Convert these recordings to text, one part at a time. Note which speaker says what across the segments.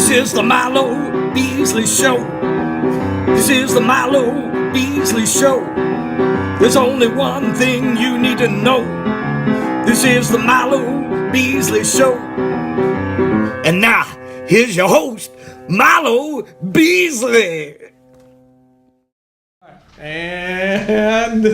Speaker 1: This is the Milo Beasley Show. This is the Milo Beasley Show. There's only one thing you need to know. This is the Milo Beasley Show. And now, here's your host, Milo Beasley.
Speaker 2: And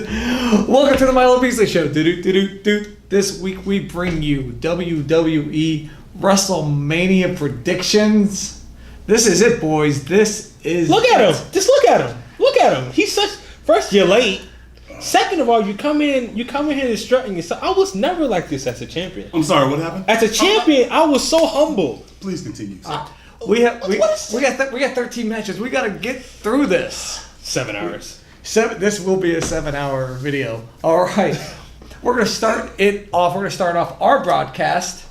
Speaker 2: welcome to the Milo Beasley Show. This week we bring you WWE WrestleMania predictions. This is it, boys. This is
Speaker 3: Look at him. Just look at him. Look at him. He's such. First, you're late. Second of all, you come in here strutting yourself. I was never like this as a champion.
Speaker 4: I'm sorry, what happened?
Speaker 3: As a champion, I was so humble.
Speaker 4: Please continue.
Speaker 2: we got 13 matches. We got to get through this.
Speaker 3: 7 hours.
Speaker 2: This will be a 7-hour video. All right, we're gonna start it off. We're gonna start off our broadcast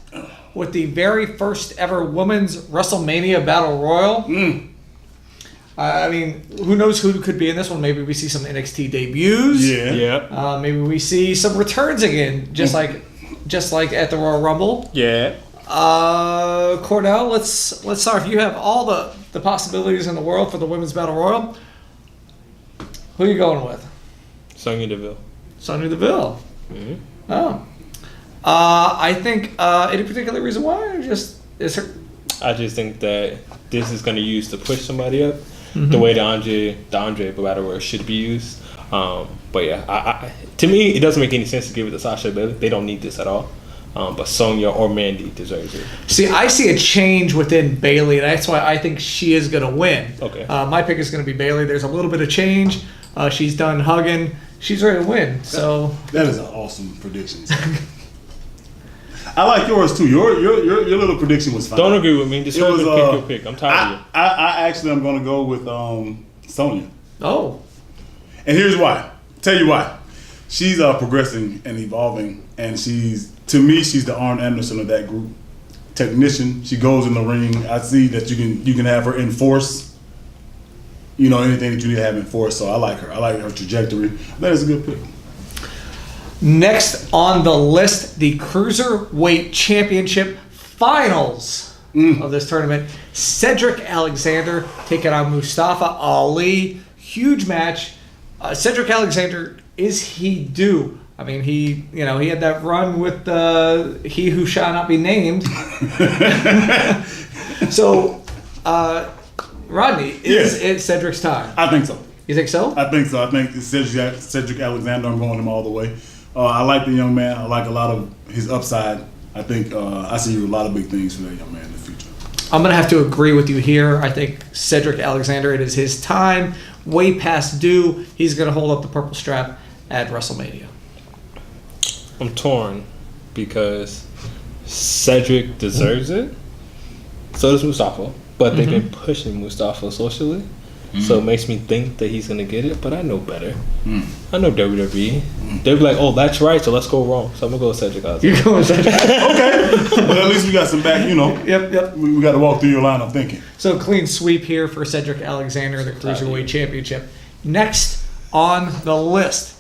Speaker 2: with the very first ever women's WrestleMania Battle Royal. I mean, who knows who could be in this one? Maybe we see some NXT debuts.
Speaker 3: Yeah.
Speaker 2: Maybe we see some returns again, just like at the Royal Rumble.
Speaker 3: Yeah.
Speaker 2: Cordell, let's start. If you have all the possibilities in the world for the women's Battle Royal, who are you going with?
Speaker 3: Sonya Deville.
Speaker 2: Sonya Deville.
Speaker 3: Mm-hmm.
Speaker 2: Oh. I think any particular reason why, or just is her?
Speaker 3: I just think that this is going to use to push somebody up the way the Andre Battle Royal should be used. But yeah, to me, it doesn't make any sense to give it to Sasha. They don't need this at all. But Sonya or Mandy deserves it.
Speaker 2: See, I see a change within Bayley, and that's why I think she is going to win.
Speaker 3: Okay.
Speaker 2: My pick is going to be Bayley. There's a little bit of change. She's done hugging. She's ready to win. So
Speaker 4: that is an awesome prediction. I like yours too. Your little prediction was fine.
Speaker 3: Don't agree with me. Just pick your pick. I'm tired of you.
Speaker 4: I actually am going to go with Sonya.
Speaker 2: Oh.
Speaker 4: And here's why. Tell you why. She's progressing and evolving, and she's the Arn Anderson of that group. Technician. She goes in the ring. I see that you can have her enforce. You know, anything that you need to have enforced. So I like her. I like her trajectory. That is a good pick.
Speaker 2: Next on the list, the Cruiserweight Championship Finals of this tournament. Cedric Alexander taking on Mustafa Ali. Huge match. Cedric Alexander, is he due? I mean, he had that run with He Who Shall Not Be Named. So, Rodney, is it Cedric's time?
Speaker 4: I think so.
Speaker 2: You think so?
Speaker 4: I think so. I think Cedric Alexander, I'm going him all the way. I like the young man. I like a lot of his upside. I think I see a lot of big things for that young man in the future.
Speaker 2: I'm going to have to agree with you here. I think Cedric Alexander, it is his time. Way past due. He's going to hold up the purple strap at WrestleMania.
Speaker 3: I'm torn because Cedric deserves it. So does Mustafa. But they've been pushing Mustafa socially. So it makes me think that he's going to get it. But I know better. I know WWE. They'll be like, oh, that's right. So let's go wrong. So I'm going to go with Cedric Alexander.
Speaker 2: You're going with Cedric.
Speaker 4: Okay. But at least we got some back,
Speaker 2: Yep.
Speaker 4: We got to walk through your line of thinking.
Speaker 2: So clean sweep here for Cedric Alexander, the Cruiserweight Championship. Next on the list,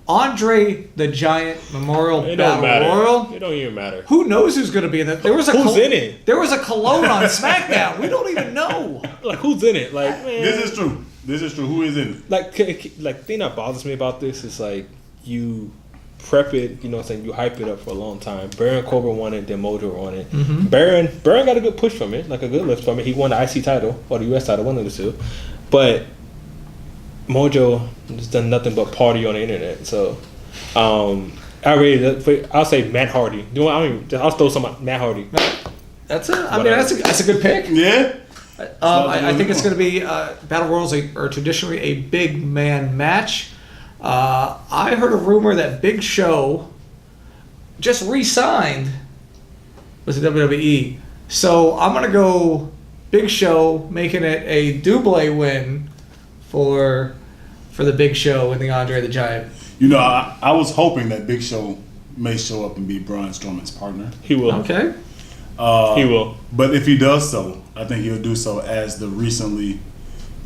Speaker 2: Andre the Giant Memorial Battle Royal.
Speaker 3: It don't even matter.
Speaker 2: Who knows who's going to be in that?
Speaker 3: Who's in it?
Speaker 2: There was a cologne on SmackDown. We don't even know.
Speaker 3: Like, who's in it? Like, man.
Speaker 4: This is true. Who is in it?
Speaker 3: Like, the thing that bothers me about this is, like, you prep it, you hype it up for a long time. Baron Corbin won it, then Mojo won it. Baron got a good push from it, like a good lift from it. He won the IC title, or the US title, one of the two. But Mojo has done nothing but party on the internet. So, I'll say Matt Hardy. I'll throw some Matt Hardy.
Speaker 2: That's a good pick.
Speaker 4: Yeah.
Speaker 2: I think it's going to be Battle Royals are traditionally a big man match. I heard a rumor that Big Show just re-signed with the WWE. So I'm going to go Big Show, making it a double win for the Big Show and the Andre the Giant.
Speaker 4: I was hoping that Big Show may show up and be Braun Strowman's partner.
Speaker 3: He will.
Speaker 2: Okay.
Speaker 3: He will.
Speaker 4: But if he does so, I think he'll do so as the recently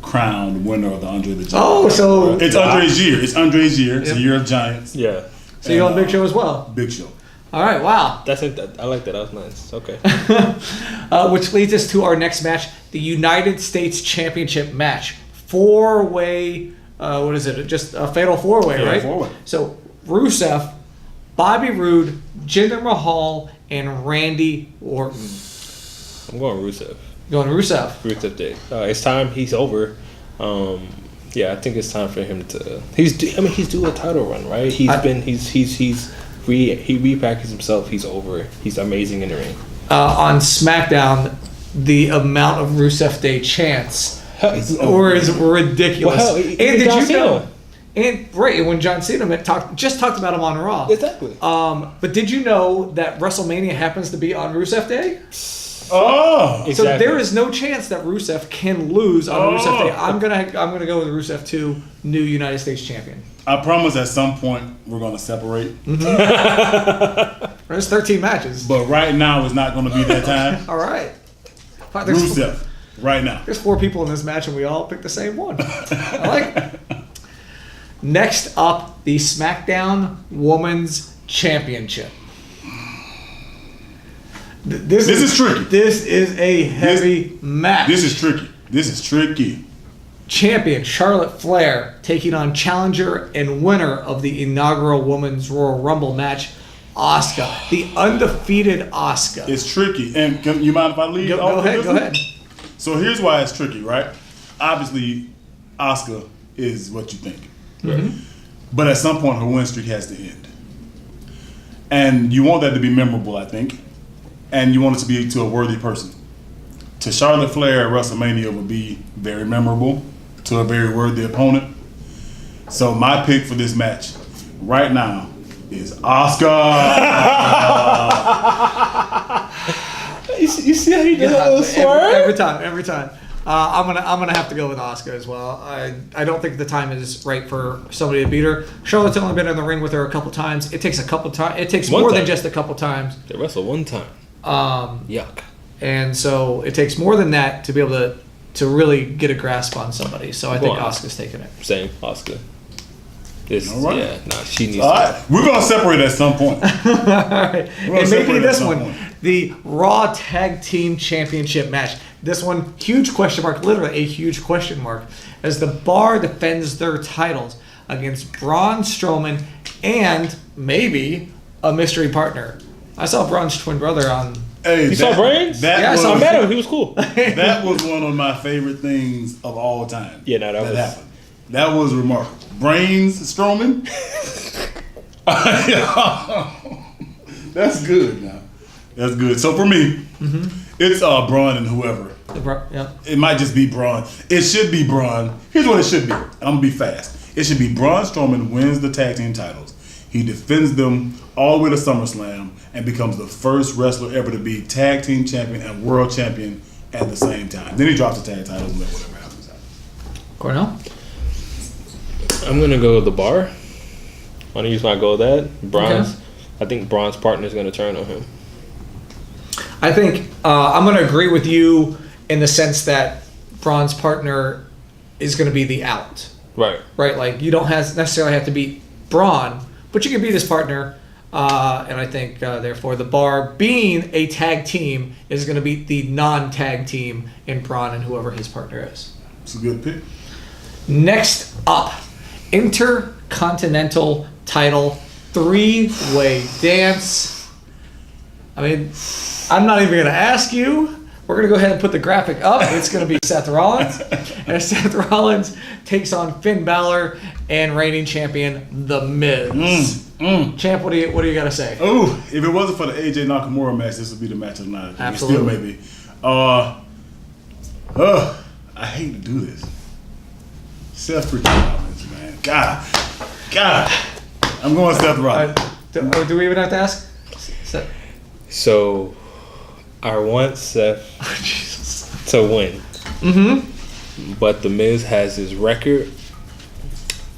Speaker 4: crowned winner of the Andre the Giant.
Speaker 2: Oh, so
Speaker 4: it's Andre's year. It's Andre's year. It's a year of Giants.
Speaker 3: Yeah.
Speaker 2: So you on Big Show as well?
Speaker 4: Big Show.
Speaker 2: All right, wow.
Speaker 3: That's it. I like that. That was nice. Okay.
Speaker 2: Which leads us to our next match, the United States Championship match. 4-way, what is it? Just a fatal 4-way, right?
Speaker 4: 4-way.
Speaker 2: So, Rusev, Bobby Roode, Jinder Mahal, and Randy Orton.
Speaker 3: I'm going Rusev.
Speaker 2: Going Rusev.
Speaker 3: Rusev Day. It's time. He's over. Yeah, I think it's time for him to. He's due a title run, right? He repackaged himself. He's over. He's amazing in the ring.
Speaker 2: On SmackDown, the amount of Rusev Day chants is ridiculous.
Speaker 3: Well, hell,
Speaker 2: and did
Speaker 3: John
Speaker 2: you know?
Speaker 3: Cena.
Speaker 2: And right when John Cena talked about him on Raw.
Speaker 3: Exactly.
Speaker 2: But did you know that WrestleMania happens to be on Rusev Day?
Speaker 4: Oh,
Speaker 3: Exactly.
Speaker 2: So there is no chance that Rusev can lose on Rusev Day. I'm gonna go with Rusev 2, new United States champion.
Speaker 4: I promise at some point we're gonna separate.
Speaker 2: There's 13 matches.
Speaker 4: But right now is not gonna be that time.
Speaker 2: All right.
Speaker 4: Rusev, right now.
Speaker 2: There's 4 people in this match, and we all picked the same one. I like it. Next up, the SmackDown Women's Championship. This
Speaker 4: is tricky.
Speaker 2: This is a heavy match.
Speaker 4: This is tricky.
Speaker 2: Champion Charlotte Flair taking on challenger and winner of the inaugural Women's Royal Rumble match, Asuka, the undefeated Asuka.
Speaker 4: It's tricky. And you mind if I leave?
Speaker 2: Go ahead.
Speaker 4: So here's why it's tricky, right? Obviously, Asuka is what you think.
Speaker 2: Mm-hmm.
Speaker 4: But at some point, her win streak has to end. And you want that to be memorable, I think. And you want it to be to a worthy person. To Charlotte Flair at WrestleMania would be very memorable, to a very worthy opponent. So my pick for this match right now is Asuka.
Speaker 3: You see how he does that little swerve?
Speaker 2: Every time. I'm gonna have to go with Asuka as well. I don't think the time is right for somebody to beat her. Charlotte's only been in the ring with her a couple times. It takes a couple times. It takes more than just a couple times.
Speaker 3: They wrestled one time. Yuck.
Speaker 2: And so it takes more than that to be able to really get a grasp on somebody. So I think Asuka's taking it.
Speaker 3: Same, Asuka.
Speaker 4: All right.
Speaker 3: Yeah, she needs
Speaker 4: All right. We're going to separate at some point.
Speaker 2: All right. And maybe
Speaker 4: separate
Speaker 2: this
Speaker 4: at some
Speaker 2: one,
Speaker 4: point.
Speaker 2: the Raw Tag Team Championship match. This one, huge question mark, literally a huge question mark, as the Bar defends their titles against Braun Strowman and maybe a mystery partner. I saw Braun's twin brother on.
Speaker 4: Hey,
Speaker 3: You saw Bryan?
Speaker 2: Yeah, I saw
Speaker 3: I
Speaker 2: him.
Speaker 3: met him. He was cool.
Speaker 4: That was one of my favorite things of all time.
Speaker 3: Yeah, no, that was-
Speaker 4: happened. That was remarkable. Brains Strowman. That's good now. That's good. So for me, it's Braun and whoever.
Speaker 2: Yeah.
Speaker 4: It might just be Braun. It should be Braun. Here's what it should be. I'm gonna be fast. It should be Braun Strowman wins the tag team titles. He defends them all the way to SummerSlam and becomes the first wrestler ever to be tag team champion and world champion at the same time. Then he drops the tag titles and then whatever happens.
Speaker 2: Cornell?
Speaker 3: I'm going to go with the Bar. I'm going to use my go with that. Braun's.
Speaker 2: Okay.
Speaker 3: I think Braun's partner is going to turn on him.
Speaker 2: I think I'm going to agree with you in the sense that Braun's partner is going to be the out.
Speaker 3: Right.
Speaker 2: Right? Like, you don't necessarily have to beat Braun, but you can beat his partner. And I think, therefore, the Bar, being a tag team, is going to beat the non-tag team in Braun and whoever his partner is.
Speaker 4: It's a good pick.
Speaker 2: Next up, Intercontinental title 3-way dance. I mean, I'm not even going to ask you. We're going to go ahead and put the graphic up. It's going to be Seth Rollins. And Seth Rollins takes on Finn Balor and reigning champion, The Miz. Champ, what do you got to say?
Speaker 4: Oh, if it wasn't for the AJ Nakamura match, this would be the match of the night.
Speaker 2: Absolutely.
Speaker 4: It still may be. I hate to do this. Seth freaking Rollins, man. God. I'm going Seth Rollins.
Speaker 2: Do we even have to ask? Seth.
Speaker 3: So, I want Seth to win. But The Miz has his record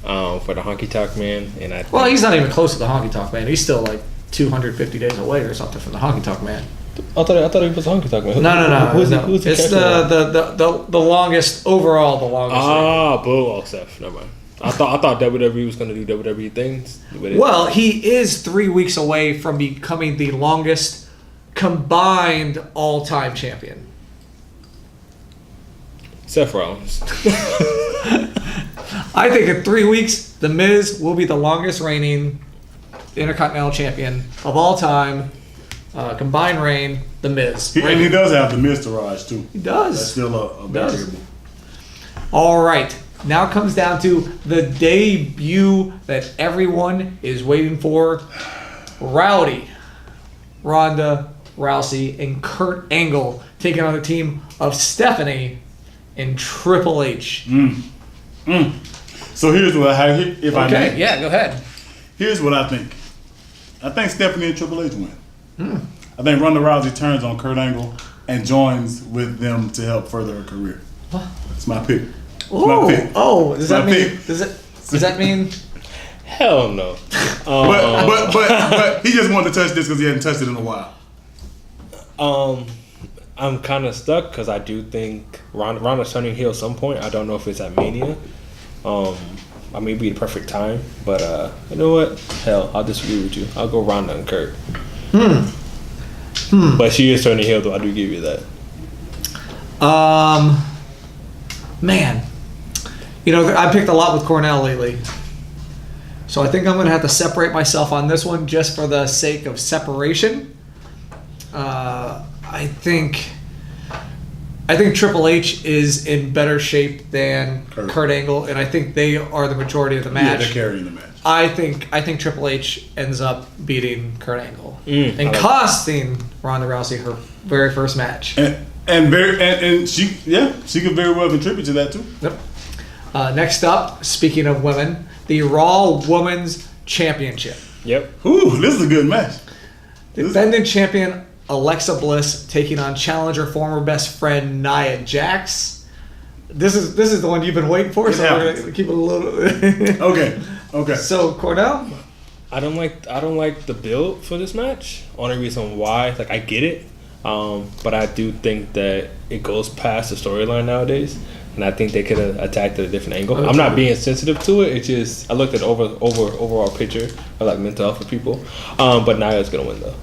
Speaker 3: for the Honky Tonk Man. And I
Speaker 2: Well, he's not even close to the Honky Tonk Man. He's still like 250 days away or something from the Honky Tonk Man.
Speaker 3: I thought he was a Honky Tonk Man.
Speaker 2: No.
Speaker 3: Who's the
Speaker 2: It's the longest overall. The longest.
Speaker 3: Ah, boo, Seth. Never mind. I thought WWE was going to do WWE things.
Speaker 2: Well, he is 3 weeks away from becoming the longest combined all-time champion.
Speaker 3: Seth Rollins.
Speaker 2: I think in 3 weeks, The Miz will be the longest reigning Intercontinental champion of all time. Combined reign, The Miz.
Speaker 4: And he does have the Miztourage too.
Speaker 2: He does.
Speaker 4: That's still a variable.
Speaker 2: All right. Now comes down to the debut that everyone is waiting for. Rowdy, Ronda, Rousey, and Kurt Angle taking on the team of Stephanie and Triple H.
Speaker 4: So here's what I if I may.
Speaker 2: Yeah, go ahead.
Speaker 4: Here's what I think. I think Stephanie and Triple H win. I think Ronda Rousey turns on Kurt Angle and joins with them to help further her career. It's my pick.
Speaker 2: Does that mean?
Speaker 3: Hell no.
Speaker 4: But he just wanted to touch this because he hadn't touched it in a while.
Speaker 3: I'm kind of stuck because I do think Ronda's turning heel at some point. I don't know if it's at Mania. I may be the perfect time, but you know what? Hell, I'll disagree with you. I'll go Ronda and Kurt. But she is turning heel, though. I do give you that.
Speaker 2: Man, I picked a lot with Cornell lately, so I think I'm going to have to separate myself on this one just for the sake of separation. I think Triple H is in better shape than Kurt Angle, and I think they are the majority of the match.
Speaker 4: Yeah, they're carrying the match.
Speaker 2: I think Triple H ends up beating Kurt Angle and costing Ronda Rousey her very first match.
Speaker 4: And she could very well contribute to that too.
Speaker 2: Yep. Next up, speaking of women, the Raw Women's Championship.
Speaker 3: Yep.
Speaker 4: Ooh, this is a good match.
Speaker 2: Defending champion Alexa Bliss taking on challenger former best friend Nia Jax. This is the one you've been waiting for, so we're gonna keep it a little.
Speaker 4: Okay.
Speaker 2: So Cornell,
Speaker 3: I don't like the build for this match. Only reason why, I get it, but I do think that it goes past the storyline nowadays, and I think they could have attacked at a different angle. I'm not being sensitive to it. It's just I looked at the overall picture of mental health for people, but Nia's gonna win though.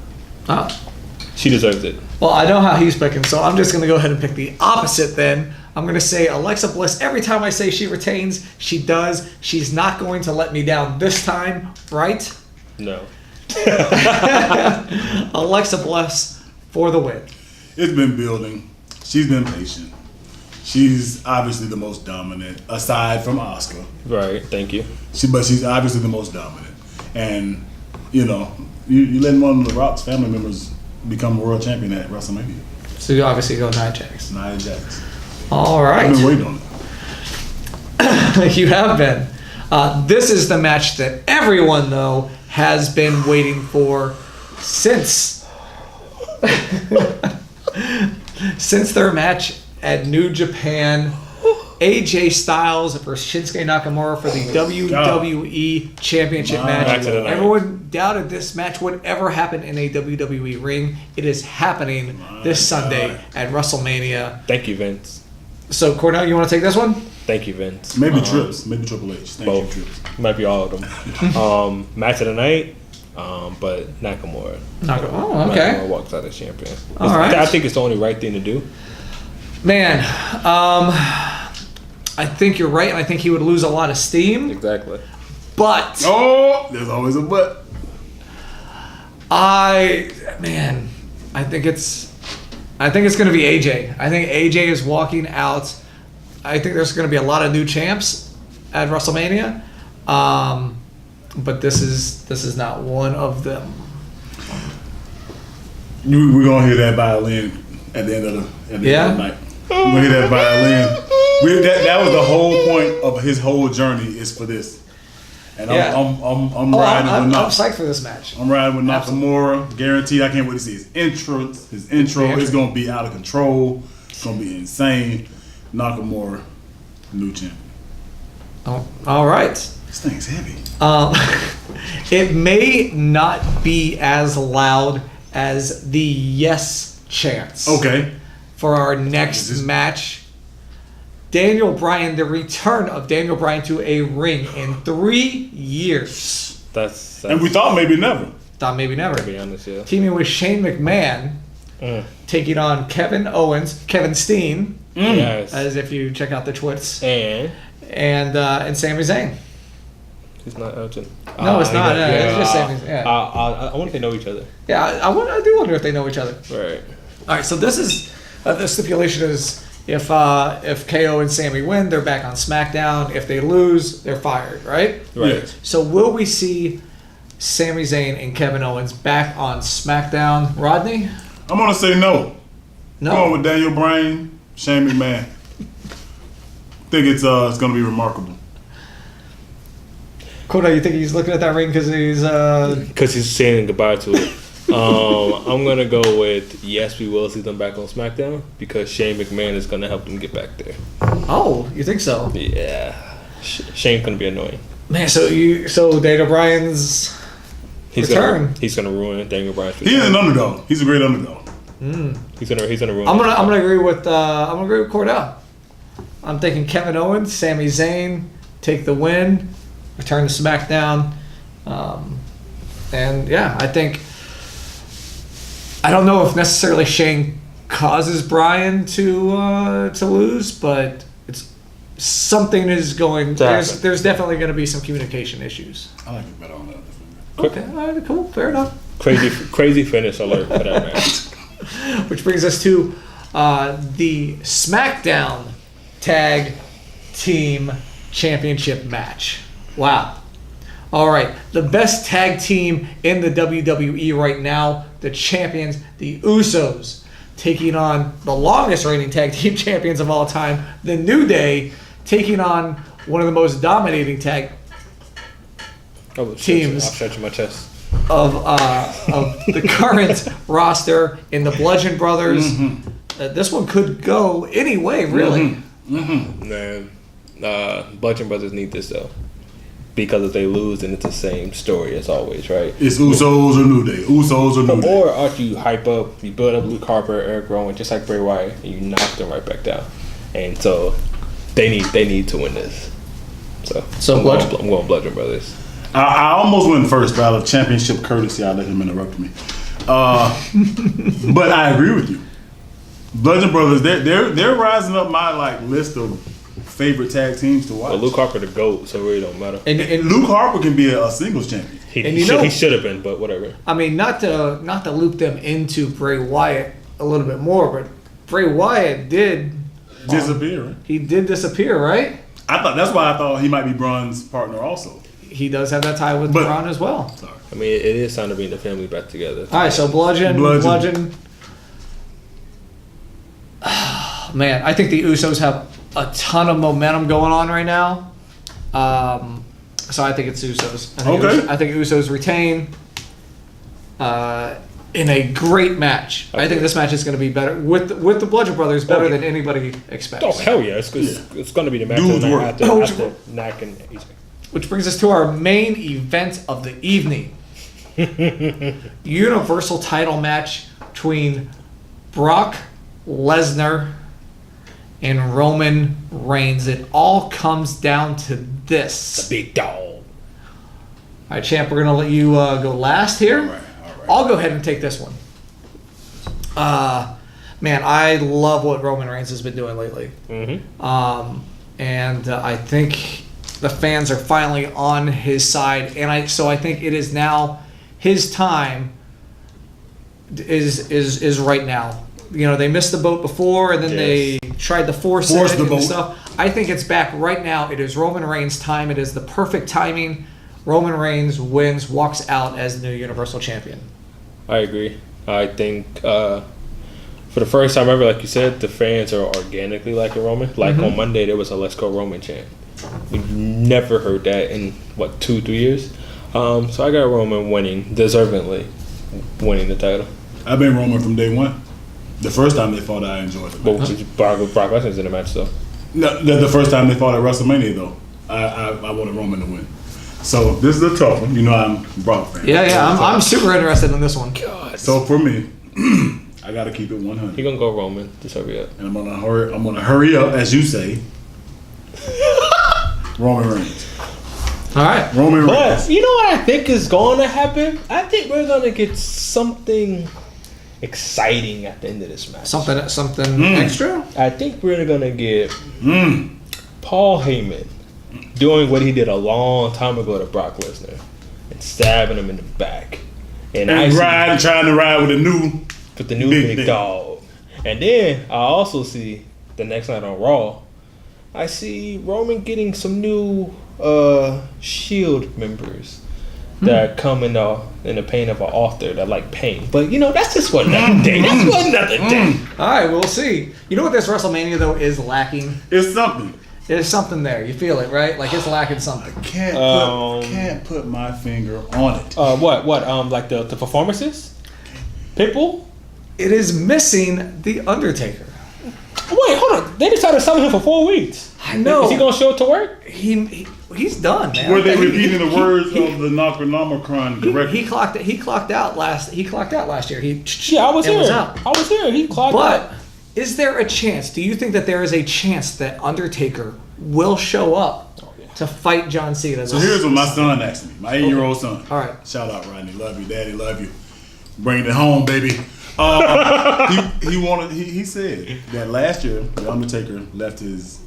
Speaker 3: She deserves it.
Speaker 2: Well, I know how he's picking, so I'm just going to go ahead and pick the opposite then. I'm going to say Alexa Bliss. Every time I say she retains, she does. She's not going to let me down this time, right?
Speaker 3: No.
Speaker 2: Alexa Bliss for the win.
Speaker 4: It's been building. She's been patient. She's obviously the most dominant, aside from Asuka.
Speaker 3: Right, thank you.
Speaker 4: But she's obviously the most dominant. And, you letting one of the Rock's family members become a world champion at WrestleMania.
Speaker 2: So you obviously go Nia Jax.
Speaker 4: Nia Jax.
Speaker 2: All right.
Speaker 4: I've been waiting on it.
Speaker 2: You have been. This is the match that everyone, though, has been waiting for since their match at New Japan. AJ Styles versus Shinsuke Nakamura for the WWE Championship match. Everyone doubted this match would ever happen in a WWE ring. It is happening this Sunday at WrestleMania.
Speaker 3: Thank you, Vince.
Speaker 2: So, Cornell, you want to take this one?
Speaker 3: Thank you, Vince.
Speaker 4: Maybe Trips. Maybe Triple H. Thank you, Trips.
Speaker 3: Might be all of them. Match of the night, but Nakamura.
Speaker 2: Oh, okay.
Speaker 3: Nakamura walks out as champion.
Speaker 2: All right.
Speaker 3: I think it's the only right thing to do.
Speaker 2: Man, I think you're right, and I think he would lose a lot of steam.
Speaker 3: Exactly.
Speaker 2: But
Speaker 4: there's always a but.
Speaker 2: I think it's going to be AJ. I think AJ is walking out. I think there's going to be a lot of new champs at WrestleMania, but this is not one of them.
Speaker 4: We're gonna hear that violin at the end of the night. We're gonna hear that violin. That was the whole point of his whole journey is for this. And I'm riding with
Speaker 2: I'm psyched for this match.
Speaker 4: I'm riding with Nakamura. Guaranteed. I can't wait to see his intro. His intro is going to be out of control. It's going to be insane. Nakamura, new champion.
Speaker 2: Oh, all right.
Speaker 4: This thing's heavy.
Speaker 2: It may not be as loud as the yes chants.
Speaker 4: Okay.
Speaker 2: For our next match. Daniel Bryan, the return of Daniel Bryan to a ring in 3 years.
Speaker 3: That's
Speaker 4: And we thought maybe never.
Speaker 2: Thought maybe never.
Speaker 3: To be honest, yeah.
Speaker 2: Teaming with Shane McMahon, taking on Kevin Owens, Kevin Steen,
Speaker 3: Yes.
Speaker 2: as if you check out the twits,
Speaker 3: And
Speaker 2: and Sami Zayn.
Speaker 3: he's not Elgin.
Speaker 2: No, it's not. It's just Sami. Yeah,
Speaker 3: I wonder if they know each other.
Speaker 2: yeah. I do wonder if they know each other.
Speaker 3: Right.
Speaker 2: All right, so this is the stipulation is if KO and Sami win, they're back on SmackDown. If they lose, they're fired. Right.
Speaker 3: Right.
Speaker 4: Yes.
Speaker 2: So will we see Sami Zayn and Kevin Owens back on SmackDown? Rodney?
Speaker 4: I'm gonna say no.
Speaker 2: No.
Speaker 4: Going with Daniel Bryan, Shane McMahon. Think it's gonna be remarkable.
Speaker 2: Koda, you think he's looking at that ring because he's
Speaker 3: Because he's saying goodbye to it. I'm gonna go with yes, we will see them back on SmackDown because Shane McMahon is gonna help them get back there.
Speaker 2: Oh, you think so?
Speaker 3: Yeah, Shane's gonna be annoying.
Speaker 2: Man, so Daniel Bryan's return.
Speaker 3: He's gonna ruin Daniel Bryan's
Speaker 4: He's
Speaker 3: return.
Speaker 4: an underdog. He's a great underdog.
Speaker 3: He's gonna ruin.
Speaker 2: I'm gonna agree with Cordell. I'm thinking Kevin Owens, Sami Zayn take the win, return to SmackDown, and yeah, I don't know if necessarily Shane causes Bryan to lose, but it's something is going. There's definitely going to be some communication issues.
Speaker 4: I like it better on that.
Speaker 2: Okay, all right, cool, fair enough.
Speaker 3: Crazy finish alert for that match.
Speaker 2: Which brings us to the SmackDown Tag Team Championship match. Wow. All right, the best tag team in the WWE right now, the champions, the Usos, taking on the longest reigning tag team champions of all time, the New Day, taking on one of the most dominating tag teams
Speaker 3: I'm stretching my chest.
Speaker 2: of the current roster in the Bludgeon Brothers. This one could go any way, really.
Speaker 3: Man, Bludgeon Brothers need this though, because if they lose, then it's the same story as always, right?
Speaker 4: It's Usos or New Day. Usos or New Day.
Speaker 3: Or after you hype up, you build up Luke Harper, Eric Rowan, just like Bray Wyatt, and you knock them right back down. And so they need to win this. So I'm going Bludgeon Brothers.
Speaker 4: I almost went first, but out of championship courtesy, I let him interrupt me. But I agree with you. Bludgeon Brothers, they're rising up my list of favorite tag teams to watch.
Speaker 3: Well, Luke Harper the GOAT, so it really don't matter.
Speaker 2: And
Speaker 4: Luke Harper can be a singles champion.
Speaker 3: He should have been, but whatever.
Speaker 2: I mean, not to loop them into Bray Wyatt a little bit more, but Bray Wyatt did
Speaker 4: Disappear. Right?
Speaker 2: He did disappear, right?
Speaker 4: That's why I thought he might be Braun's partner also.
Speaker 2: He does have that tie with Braun as well.
Speaker 4: Sorry.
Speaker 3: I mean, it is time to bring the family back together.
Speaker 2: All right, so Bludgeon. Man, I think the Usos have a ton of momentum going on right now. So I think it's Usos. I think Usos retain in a great match. I think this match is going to be better with the Bludgeon Brothers, better than anybody expects.
Speaker 3: Oh hell yeah! It's going to be the match
Speaker 4: Dudes
Speaker 3: of the
Speaker 4: work.
Speaker 3: night after Knack and AJ.
Speaker 2: Which brings us to our main event of the evening. Universal title match between Brock Lesnar and Roman Reigns. It all comes down to this.
Speaker 3: The big dog.
Speaker 2: All right, Champ, we're going to let you go last here.
Speaker 4: All right.
Speaker 2: I'll go ahead and take this one. Man, I love what Roman Reigns has been doing lately.
Speaker 3: Mm-hmm.
Speaker 2: And I think the fans are finally on his side. And I think it is now his time is right now. You know, they missed the boat before, and then they tried to force it
Speaker 4: the
Speaker 2: and
Speaker 4: boat.
Speaker 2: stuff. I think it's back right now. It is Roman Reigns' time. It is the perfect timing. Roman Reigns wins, walks out as the new Universal Champion.
Speaker 3: I agree. I think for the first time ever, like you said, the fans are organically liking Roman. Like on Monday, there was a "Let's Go Roman" chant. We've never heard that in 2-3 years. So I got Roman winning, deservingly winning the title.
Speaker 4: I've been Roman from day one. The first time they fought, I enjoyed it.
Speaker 3: But Brock Lesnar's in the match, though.
Speaker 4: No, the first time they fought at WrestleMania, though, I wanted Roman to win. So this is a tough one. You know, I'm a Brock fan.
Speaker 2: Yeah, I'm super interested in this one.
Speaker 3: God.
Speaker 4: So for me, I got to keep it 100.
Speaker 3: He gonna go Roman. Just hurry up.
Speaker 4: And I'm gonna hurry up, as you say, Roman Reigns.
Speaker 2: All right.
Speaker 4: Roman Reigns.
Speaker 3: But you know what I think is going to happen? I think we're going to get something exciting at the end of this match.
Speaker 2: Something extra?
Speaker 3: I think we're going to get Paul Heyman doing what he did a long time ago to Brock Lesnar and stabbing him in the back. And
Speaker 4: trying to ride with
Speaker 3: the new big dog. And then I also see the next night on Raw, I see Roman getting some new Shield members that come in the pain of an author that like pain. But that's just for another day. That's for another day.
Speaker 2: All right, we'll see. You know what this WrestleMania though is lacking?
Speaker 4: It's something.
Speaker 2: There's something there. You feel it, right? Like it's lacking something.
Speaker 4: Can't put my finger on it.
Speaker 3: What? Like the performances? People?
Speaker 2: It is missing the Undertaker.
Speaker 3: Wait, hold on. They decided to sign him for 4 weeks.
Speaker 2: I know.
Speaker 3: Is he gonna show up to work?
Speaker 2: He's done, man.
Speaker 4: Were they repeating the words of the Nomicron correctly?
Speaker 2: He clocked out last year.
Speaker 3: I was here.
Speaker 2: Was out.
Speaker 3: I was here. He clocked out.
Speaker 2: But is there a chance? Do you think that there is a chance that Undertaker will show up to fight John Cena?
Speaker 4: So here's what my son asked me. My 8-year-old son.
Speaker 2: All right.
Speaker 4: Shout out, Rodney. Love you, Daddy. Love you. Bringing it home, baby. He said that last year the Undertaker left his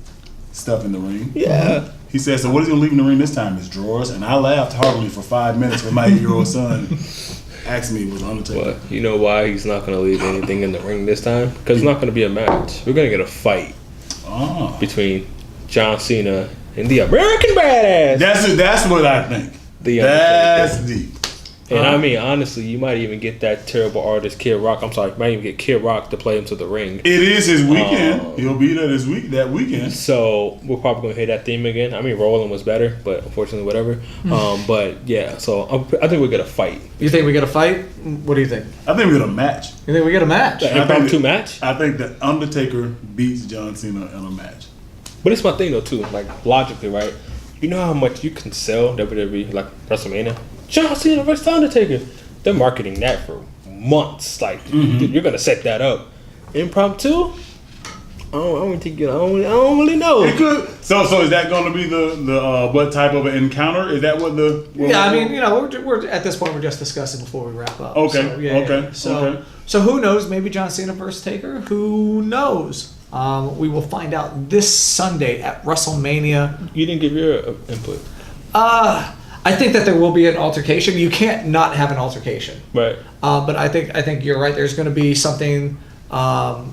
Speaker 4: stuff in the ring.
Speaker 3: Yeah.
Speaker 4: He said, so what is he gonna leave in the ring this time? His drawers. And I laughed heartily for 5 minutes when my 8-year-old son asked me was Undertaker.
Speaker 3: But you know why he's not gonna leave anything in the ring this time? Because it's not gonna be a match. We're gonna get a fight between John Cena and the American Badass.
Speaker 4: That's what I think.
Speaker 3: The Undertaker.
Speaker 4: That's deep.
Speaker 3: And I mean, honestly, you might even get that terrible artist Kid Rock. You might even get Kid Rock to play him to the ring.
Speaker 4: It is his weekend. He'll be there that weekend.
Speaker 3: So we're probably gonna hear that theme again. I mean, Roland was better, but unfortunately, whatever. But yeah, so I think we get a fight.
Speaker 2: You think we get a fight? What do you think?
Speaker 4: I think we get a match.
Speaker 2: You think we get a match?
Speaker 3: Impromptu match.
Speaker 4: I think the Undertaker beats John Cena in a match.
Speaker 3: But it's my thing though too. Like logically, right? You know how much you can sell WWE, like WrestleMania? John Cena versus Undertaker. They're marketing that for months. Like you're gonna set that up. Impromptu? I don't really know.
Speaker 4: It could. So is that going to be the what type of an encounter? Is that what the?
Speaker 2: Yeah, I mean, we're at this point we're just discussing before we wrap up.
Speaker 4: Okay.
Speaker 2: So, yeah. So who knows? Maybe John Cena versus Taker. Who knows? We will find out this Sunday at WrestleMania.
Speaker 3: You didn't give your input.
Speaker 2: I think that there will be an altercation. You can't not have an altercation.
Speaker 3: Right.
Speaker 2: But I think you're right. There's going to be something.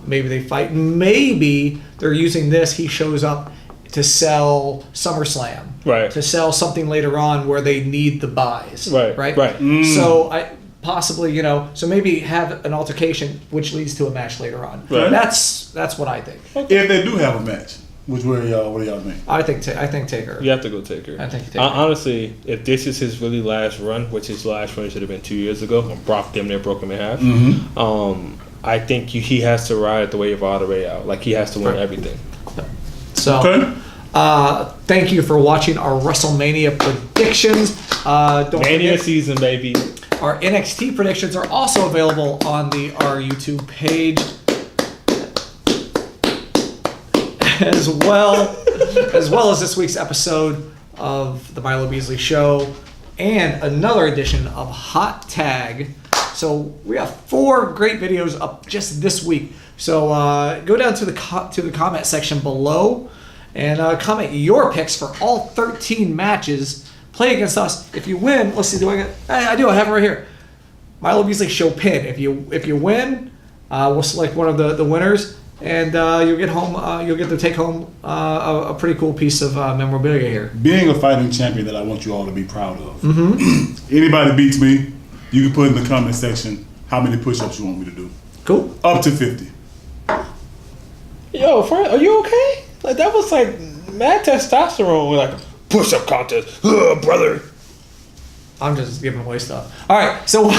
Speaker 2: Maybe they fight. Maybe they're using this. He shows up to sell SummerSlam.
Speaker 3: Right.
Speaker 2: To sell something later on where they need the buys.
Speaker 3: Right.
Speaker 2: Right.
Speaker 3: Right.
Speaker 2: So I possibly so maybe have an altercation which leads to a match later on.
Speaker 4: Right.
Speaker 2: That's what I think.
Speaker 4: If they do have a match, what do y'all think?
Speaker 2: I think Taker.
Speaker 3: You have to go Taker.
Speaker 2: I think Taker.
Speaker 3: Honestly, if this is his really last run, which his last run should have been 2 years ago, when Brock damn near broke him in half. I think he has to ride the wave all the way out. Like he has to win everything.
Speaker 2: So, thank you for watching our WrestleMania predictions. Don't
Speaker 3: Mania
Speaker 2: forget,
Speaker 3: season, baby.
Speaker 2: our NXT predictions are also available on our YouTube page, as well as this week's episode of the Milo Beasley Show and another edition of Hot Tag. So we have 4 great videos up just this week. So go down to the comment section below and comment your picks for all 13 matches. Play against us. If you win, let's see. I do. I have it right here. Milo Beasley Show pin. If you win, we'll select one of the winners, and you'll get home. You'll get to take home a pretty cool piece of memorabilia here.
Speaker 4: Being a fighting champion that I want you all to be proud of. Anybody beats me, you can put in the comment section how many push-ups you want me to do.
Speaker 2: Cool.
Speaker 4: Up to 50.
Speaker 3: Yo, friend, are you okay? Like that was like mad testosterone. We're like push-up contest, brother.
Speaker 2: I'm just giving away stuff. All right, so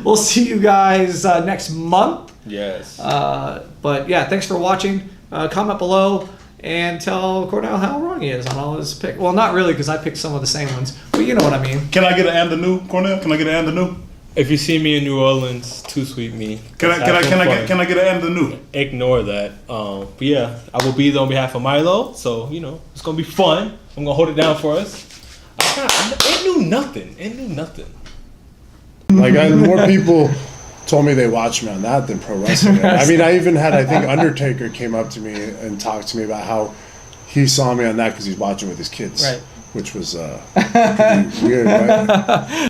Speaker 2: we'll see you guys next month.
Speaker 3: Yes.
Speaker 2: But yeah, thanks for watching. Comment below and tell Cornell how wrong he is on all his picks. Well, not really, because I picked some of the same ones, but you know what I mean.
Speaker 4: Can I get an and the new, Cornell? Can I get an and the new?
Speaker 3: If you see me in New Orleans, too sweet me.
Speaker 4: Can I get an end of the new?
Speaker 3: Ignore that. But yeah, I will be there on behalf of Milo. So it's gonna be fun. I'm gonna hold it down for us. It knew nothing.
Speaker 5: Like more people told me they watched me on that than pro wrestling. I mean, I even had, I think Undertaker came up to me and talked to me about how he saw me on that because he's watching with his kids,
Speaker 2: right?
Speaker 5: Which was pretty weird, right?